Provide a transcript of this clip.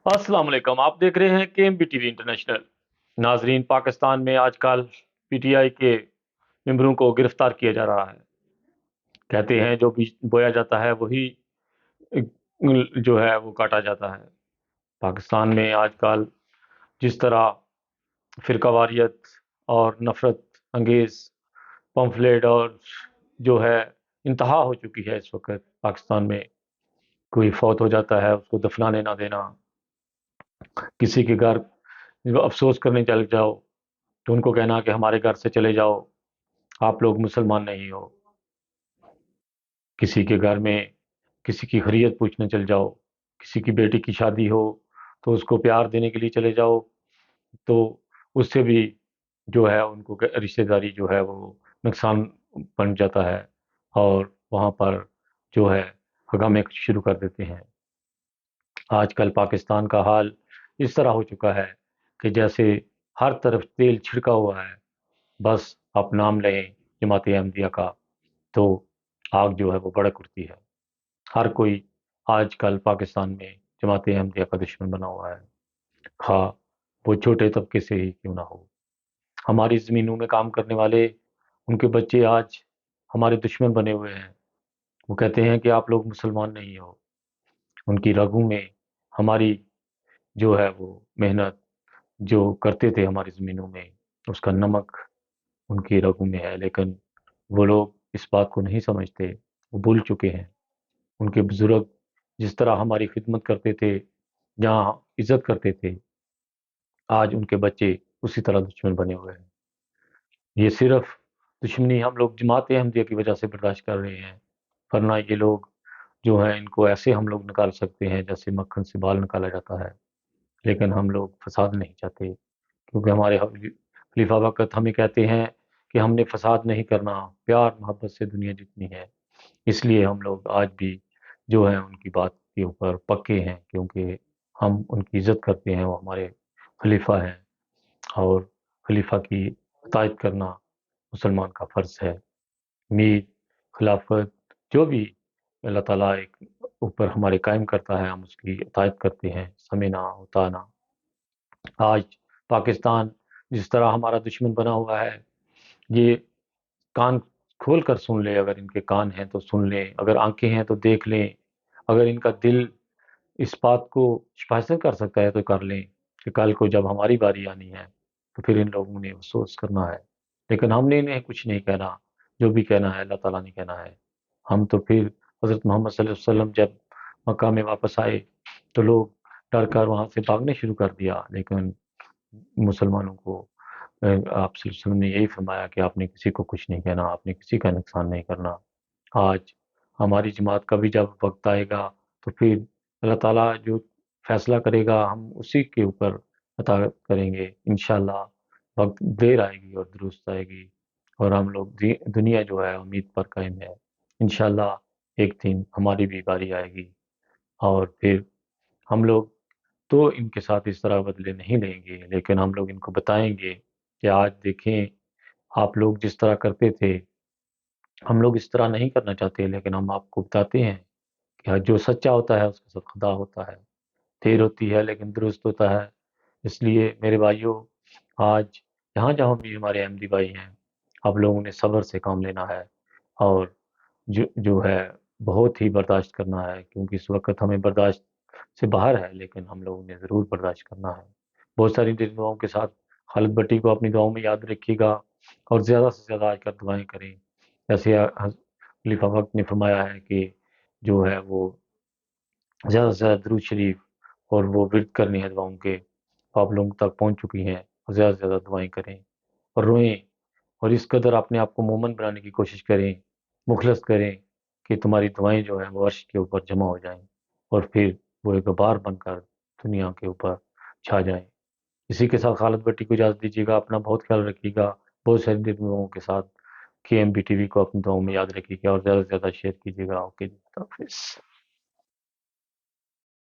अस्सलाम वालेकुम। आप देख रहे हैं KMBTV इंटरनेशनल। नाजरीन, पाकिस्तान में आजकल PTI के मेंबरों को गिरफ्तार किया जा रहा है। कहते हैं जो बीज बोया जाता है वही जो है वो काटा जाता है। पाकिस्तान में आजकल जिस तरह फिरकावारियत और नफरत अंगेज पम्फलेट और जो है इंतहा हो चुकी है इस वक्त पाकिस्तान में। कोई फौत हो जाता है उसको दफनाने ना देना, किसी के घर अफसोस करने चले जाओ तो उनको कहना कि हमारे घर से चले जाओ, आप लोग मुसलमान नहीं हो। किसी के घर में किसी की खैरियत पूछने चल जाओ, किसी की बेटी की शादी हो तो उसको प्यार देने के लिए चले जाओ, तो उससे भी जो है उनको रिश्तेदारी जो है वो नुकसान बन जाता है और वहाँ पर जो है हंगामे शुरू कर देते हैं। आजकल पाकिस्तान का हाल इस तरह हो चुका है कि जैसे हर तरफ तेल छिड़का हुआ है। बस आप नाम लें जमात अहमदिया का तो आग जो है वो भड़क उठती है। हर कोई आजकल पाकिस्तान में जमात अहमदिया का दुश्मन बना हुआ है, खा वो छोटे तबके से ही क्यों ना हो। हमारी ज़मीनों में काम करने वाले उनके बच्चे आज हमारे दुश्मन बने हुए हैं। वो कहते हैं कि आप लोग मुसलमान नहीं हो। उनकी रगों में हमारी जो है वो मेहनत जो करते थे हमारी ज़मीनों में, उसका नमक उनकी रगों में है, लेकिन वो लोग इस बात को नहीं समझते। वो भूल चुके हैं। उनके बुजुर्ग जिस तरह हमारी खिदमत करते थे, जहाँ इज्जत करते थे, आज उनके बच्चे उसी तरह दुश्मन बने हुए हैं। ये सिर्फ दुश्मनी हम लोग जमात अहमदिया की वजह से बर्दाश्त कर रहे हैं, वरना ये लोग जो हैं इनको ऐसे हम लोग निकाल सकते हैं जैसे मक्खन से बाल निकाला जाता है। लेकिन हम लोग फसाद नहीं चाहते, क्योंकि हमारे खलीफा वक़्त हमें कहते हैं कि हमने फसाद नहीं करना, प्यार मोहब्बत से दुनिया जीतनी है। इसलिए हम लोग आज भी जो है उनकी बात के ऊपर पक्के हैं, क्योंकि हम उनकी इज़्ज़त करते हैं, वो हमारे खलीफा हैं और खलीफा की इताअत करना मुसलमान का फ़र्ज़ है। मीर, खिलाफत जो भी अल्लाह ताला एक ऊपर हमारे कायम करता है, हम उसकी इताअत करते हैं, समिअना व अताअना। आज पाकिस्तान जिस तरह हमारा दुश्मन बना हुआ है, ये कान खोल कर सुन ले, अगर इनके कान हैं तो सुन लें, अगर आँखें हैं तो देख लें, अगर इनका दिल इस बात को हिफ़ाज़त कर सकता है तो कर लें कि कल को जब हमारी बारी आनी है, तो फिर इन लोगों ने अफ़सोस करना है। लेकिन हमने इन्हें कुछ नहीं कहना, जो भी कहना है अल्लाह ताला ने कहना है। हम तो फिर हज़रत मोहम्मद सल्लल्लाहु अलैहि वसल्लम जब मक्का में वापस आए, तो लोग डर कर वहाँ से भागने शुरू कर दिया, लेकिन मुसलमानों को आप सल्लल्लाहु अलैहि वसल्लम ने यही फरमाया कि आपने किसी को कुछ नहीं कहना, आपने किसी का नुकसान नहीं करना। आज हमारी जमात का भी जब वक़्त आएगा, तो फिर अल्लाह ताला जो फ़ैसला करेगा हम उसी के ऊपर अता करेंगे। इंशाअल्लाह वक़्त देर आएगी और दुरुस्त आएगी और हम लोग दुनिया जो है उम्मीद पर कायम है। इंशाअल्लाह एक दिन हमारी भी बारी आएगी और फिर हम लोग तो इनके साथ इस तरह बदले नहीं लेंगे, लेकिन हम लोग इनको बताएँगे कि आज देखें, आप लोग जिस तरह करते थे, हम लोग इस तरह नहीं करना चाहते, लेकिन हम आपको बताते हैं कि हाँ, जो सच्चा होता है उसके साथ खुदा होता है। देर होती है लेकिन दुरुस्त होता है। इसलिए मेरे भाइयों, आज जहाँ-जहाँ भी हमारे अहमदी भाई हैं, आप लोगों ने सब्र से काम लेना है और जो जो है बहुत ही बर्दाश्त करना है, क्योंकि इस वक़्त हमें बर्दाश्त से बाहर है, लेकिन हम लोगों ने ज़रूर बर्दाश्त करना है। बहुत सारी दुआओं के साथ खालिद भट्टी को अपनी दुआओं में याद रखिएगा और ज़्यादा से ज़्यादा आकर दुआएँ करें। जैसे खलीफा वक़्त ने फरमाया है कि जो है वो ज़्यादा से ज़्यादा दुरूद शरीफ और वो विर्द करने हैं दुआओं के, वो आप लोगों तक पहुँच चुकी हैं और ज़्यादा से ज़्यादा दुआएँ करें और रोएँ और इस कदर अपने आप को मोमिन बनाने की कोशिश करें, मुखलस करें कि तुम्हारी दुआएँ जो हैं वो अर्श के ऊपर जमा हो जाएँ और फिर वो एक गुबार बनकर दुनिया के ऊपर छा जाएँ। इसी के साथ खालिद भट्टी को इजाज़त दीजिएगा। अपना बहुत ख्याल रखिएगा। बहुत सारी दुआओं के साथ KMB टीवी को अपनी दुआओं में याद रखिएगा और ज़्यादा से ज़्यादा शेयर कीजिएगा। ओके जी, खुदा हाफ़िज़।